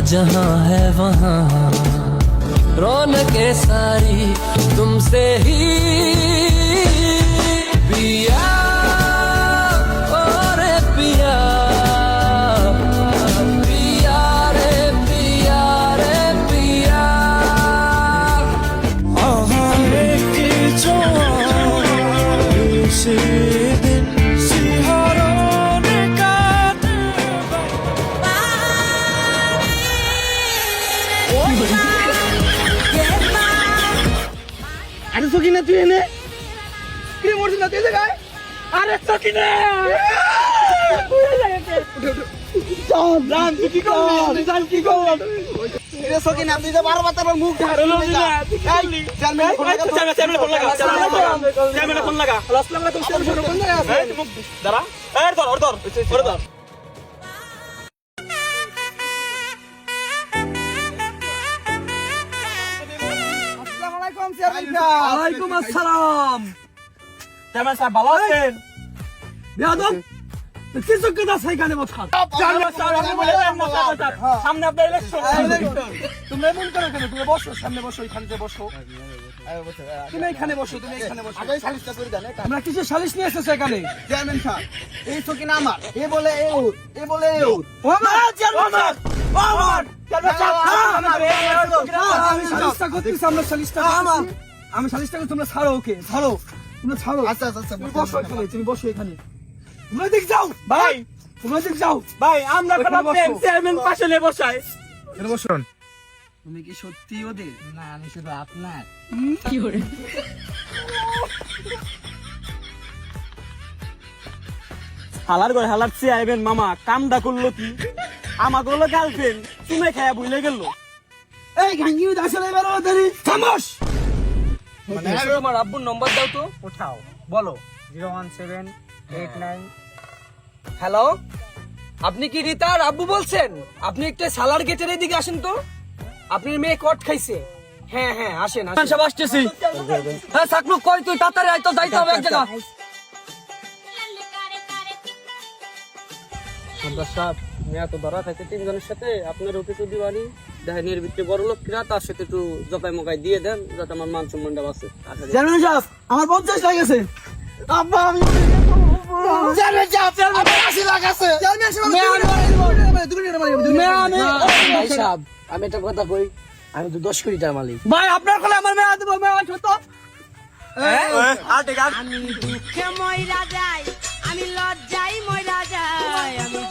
जहाँ है वहाँ रौनकें सारी तुमसे ही पिया और पिया पिया रे पिया रे पिया जो से दिन सिहरों का আরে সকিনা তুই এনে কি মরছিস না তুই জায়গায় আরে সকিনা জান তুই কি করলি জান কি করলি রে সকিনা তুই যে বারবার তোর মুখ ঢাড়লো না এই চ্যানেলে ফোন লাগা চ্যানেলে ফোন লাগা আসসালামু আলাইকুম চ্যানেলে ফোন লাগা এই মুখ দাঁড়া এই ধর ওয়ালাইকুম আসসালাম চেয়ারম্যান সাহেব ভালো আছেন বেয়াদব কিছু কথা সেখানে বসা সামনে আপনার ইলেকশন তুমি এমন করো কেন তুমি বসো সামনে বসো এখানে যে বসো তুমি এখানে বসো আগে সালিশটা করে দেন আমরা কিছু সালিশ নিয়ে এসেছি এখানে চেয়ারম্যান সাহেব এই তো কিনা আমার এ বলে এ বলে ও আমার চেয়ারম্যান সাহেব ও আমার চেয়ারম্যান সাহেব আমি সালিশটা করতেছি আমরা সালিশটা আমি সালিশটা করতে তোমরা ছাড়ো ওকে ছাড়ো তোমরা ছাড়ো আচ্ছা বসো এখানে তুমি বসো এখানে তোমরা দিক যাও ভাই তোমরা দিক যাও ভাই আমরা খারাপ চেয়ারম্যান পাশে নে বসাই এর বসুন তুমি কি সত্যি ওদের না আমি শুধু আপনার কি করে হালার করে হালার চেয়ারম্যান মামা কামডা করলো কি আমাকে হলো গার্লফ্রেন্ড তুমি খায়া ভুলে গেল এই গাঙ্গি আসলে এবার ওদের খামোশ মানে তোমার আব্বুর নম্বর দাও তো উঠাও বলো 01789 হ্যালো আপনি কি রিতার আব্বু বলছেন আপনি একটু সালার গেটের এদিকে আসেন তো আপনার মেয়ে কট খাইছে হ্যাঁ আসেন সব আসতেছি হ্যাঁ সাকলু কই তুই তাড়াতাড়ি আয় তো যাইতে হবে এক জায়গা আমরা সব মেয়া তো ধরা থাকে তিনজনের সাথে আপনার ওকে তো দিবানি দেখেন এর ভিতরে বড় লোক কিনা তার সাথে একটু জকাই মকাই দিয়ে দেন যাতে আমার মান সম্মানটা বাঁচে চেয়ারম্যান সাহেব আমার 50 লাখ আছে আব্বা আমি চেয়ারম্যান সাহেব আমার 80 লাখ আছে চেয়ারম্যান সাহেব আমি একটা কথা কই আমি তো 10 কোটি টাকা মালিক ভাই আপনার কোলে আমার মেয়া দেব মেয়া ছোট আমি দুঃখে মইরা যাই আমি লজ্জায় মইরা যাই আমি